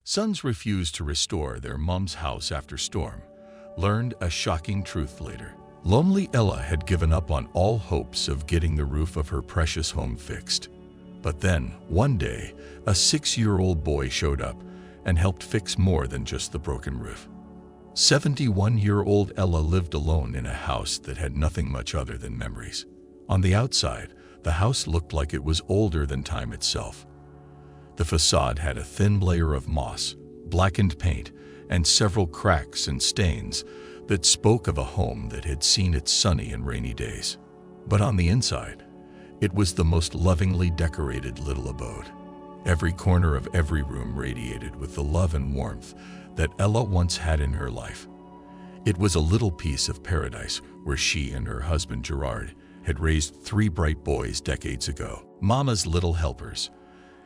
Sons refused to restore their mom's house after storm, learned a shocking truth later. Lonely Ella had given up on all hopes of getting the roof of her precious home fixed. But then, one day, a 6-year-old boy showed up and helped fix more than just the broken roof. 71-year-old Ella lived alone in a house that had nothing much other than memories. On the outside, the house looked like it was older than time itself. The facade had a thin layer of moss, blackened paint, and several cracks and stains that spoke of a home that had seen its sunny and rainy days. But on the inside, it was the most lovingly decorated little abode. Every corner of every room radiated with the love and warmth that Ella once had in her life. It was a little piece of paradise where she and her husband Gerard had raised 3 bright boys decades ago. Mama's little helpers.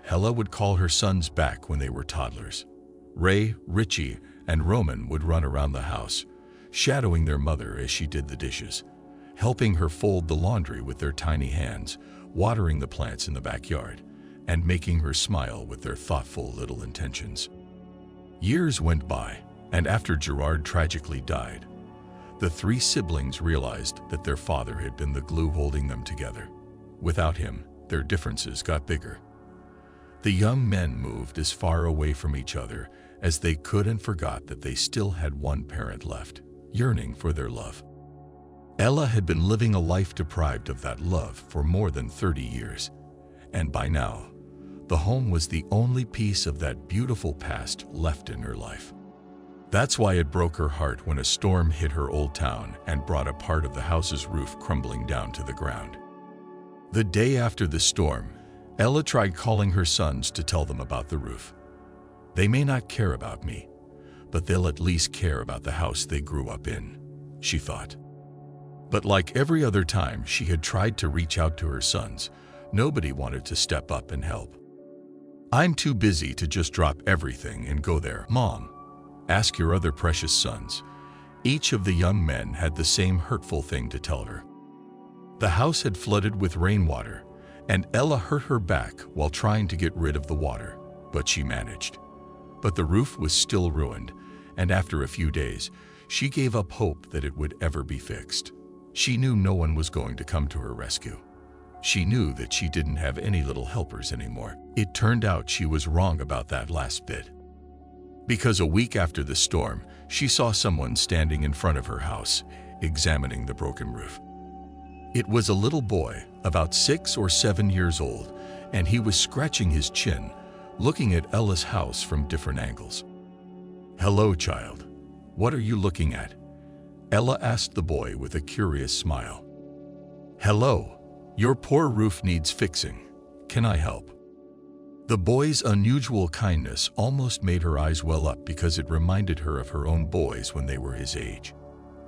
Ella would call her sons back when they were toddlers. Ray, Richie, and Roman would run around the house, shadowing their mother as she did the dishes, helping her fold the laundry with their tiny hands, watering the plants in the backyard, and making her smile with their thoughtful little intentions. Years went by, and after Gerard tragically died, the 3 siblings realized that their father had been the glue holding them together. Without him, their differences got bigger. The young men moved as far away from each other as they could and forgot that they still had one parent left, yearning for their love. Ella had been living a life deprived of that love for more than 30 years, and by now, the home was the only piece of that beautiful past left in her life. That's why it broke her heart when a storm hit her old town and brought a part of the house's roof crumbling down to the ground. The day after the storm, Ella tried calling her sons to tell them about the roof. They may not care about me, but they'll at least care about the house they grew up in, she thought. But like every other time she had tried to reach out to her sons, nobody wanted to step up and help. "I'm too busy to just drop everything and go there, Mom. Ask your other precious sons." Each of the young men had the same hurtful thing to tell her. The house had flooded with rainwater, and Ella hurt her back while trying to get rid of the water, but she managed. But the roof was still ruined, and after a few days, she gave up hope that it would ever be fixed. She knew no one was going to come to her rescue. She knew that she didn't have any little helpers anymore. It turned out she was wrong about that last bit. Because a week after the storm, she saw someone standing in front of her house, examining the broken roof. It was a little boy, about 6 or 7 years old, and he was scratching his chin, looking at Ella's house from different angles. "Hello, child. What are you looking at?" Ella asked the boy with a curious smile. "Hello. Your poor roof needs fixing. Can I help?" The boy's unusual kindness almost made her eyes well up because it reminded her of her own boys when they were his age.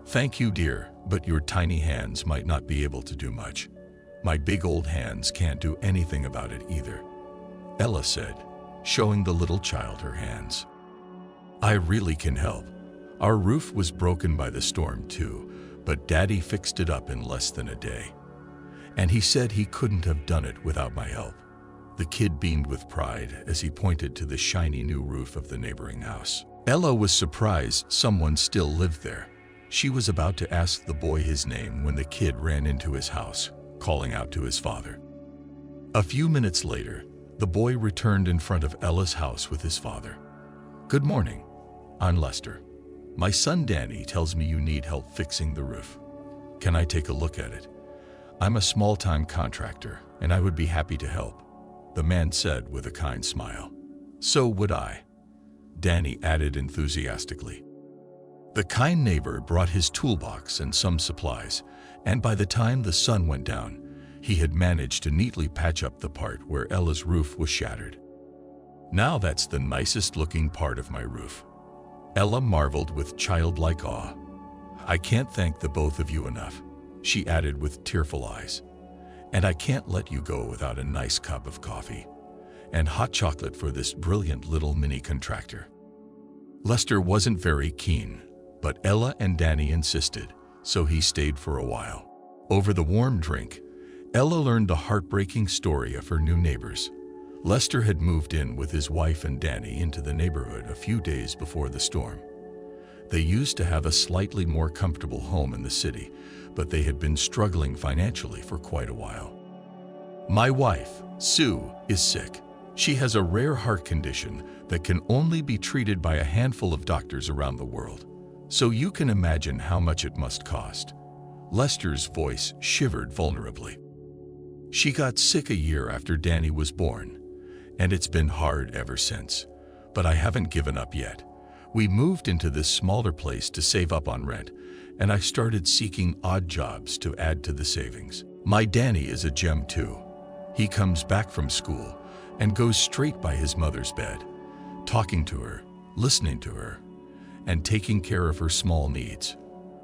"Thank you, dear, but your tiny hands might not be able to do much. My big old hands can't do anything about it either," Ella said, showing the little child her hands. "I really can help. Our roof was broken by the storm too, but Daddy fixed it up in less than a day. And he said he couldn't have done it without my help." The kid beamed with pride as he pointed to the shiny new roof of the neighboring house. Ella was surprised someone still lived there. She was about to ask the boy his name when the kid ran into his house, calling out to his father. A few minutes later, the boy returned in front of Ella's house with his father. "Good morning. I'm Lester. My son Danny tells me you need help fixing the roof. Can I take a look at it? I'm a small-time contractor, and I would be happy to help," the man said with a kind smile. "So would I," Danny added enthusiastically. The kind neighbor brought his toolbox and some supplies, and by the time the sun went down, he had managed to neatly patch up the part where Ella's roof was shattered. "Now that's the nicest looking part of my roof," Ella marveled with childlike awe. "I can't thank the both of you enough," she added with tearful eyes. "And I can't let you go without a nice cup of coffee and hot chocolate for this brilliant little mini contractor." Lester wasn't very keen, but Ella and Danny insisted, so he stayed for a while. Over the warm drink, Ella learned the heartbreaking story of her new neighbors. Lester had moved in with his wife and Danny into the neighborhood a few days before the storm. They used to have a slightly more comfortable home in the city, but they had been struggling financially for quite a while. My wife, Sue, is sick. She has a rare heart condition that can only be treated by a handful of doctors around the world. So you can imagine how much it must cost. Lester's voice shivered vulnerably. She got sick a year after Danny was born, and it's been hard ever since. But I haven't given up yet. We moved into this smaller place to save up on rent, and I started seeking odd jobs to add to the savings. My Danny is a gem too. He comes back from school and goes straight by his mother's bed, talking to her, listening to her, and taking care of her small needs.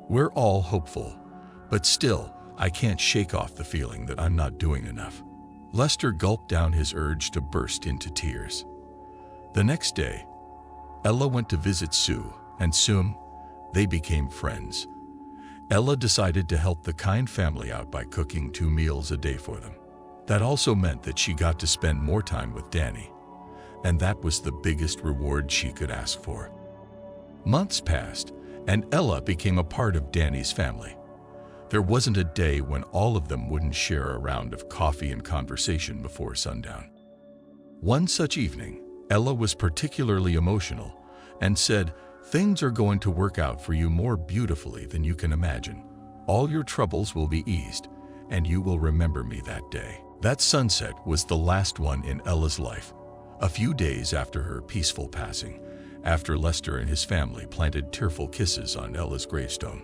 We're all hopeful, but still, I can't shake off the feeling that I'm not doing enough. Lester gulped down his urge to burst into tears. The next day, Ella went to visit Sue, and soon, they became friends. Ella decided to help the kind family out by cooking 2 meals a day for them. That also meant that she got to spend more time with Danny, and that was the biggest reward she could ask for. Months passed, and Ella became a part of Danny's family. There wasn't a day when all of them wouldn't share a round of coffee and conversation before sundown. One such evening, Ella was particularly emotional and said, "Things are going to work out for you more beautifully than you can imagine. All your troubles will be eased, and you will remember me that day." That sunset was the last one in Ella's life. A few days after her peaceful passing, after Lester and his family planted tearful kisses on Ella's gravestone,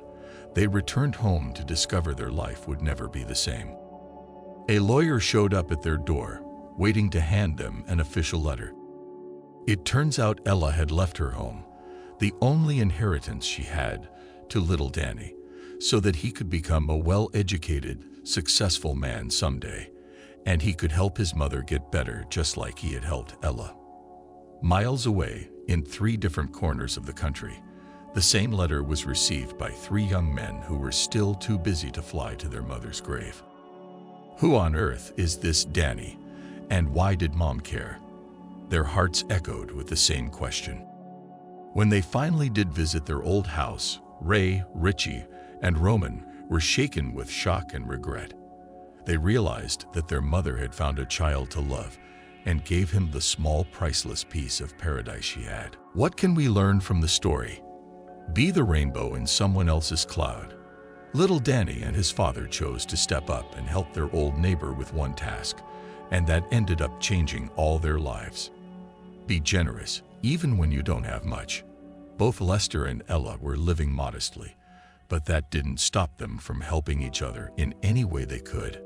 they returned home to discover their life would never be the same. A lawyer showed up at their door, waiting to hand them an official letter. It turns out Ella had left her home, the only inheritance she had, to little Danny, so that he could become a well-educated, successful man someday, and he could help his mother get better just like he had helped Ella. Miles away, in 3 different corners of the country, the same letter was received by 3 young men who were still too busy to fly to their mother's grave. Who on earth is this Danny, and why did Mom care? Their hearts echoed with the same question. When they finally did visit their old house, Ray, Richie, and Roman were shaken with shock and regret. They realized that their mother had found a child to love and gave him the small, priceless piece of paradise she had. What can we learn from the story? Be the rainbow in someone else's cloud. Little Danny and his father chose to step up and help their old neighbor with one task, and that ended up changing all their lives. Be generous, even when you don't have much. Both Lester and Ella were living modestly, but that didn't stop them from helping each other in any way they could.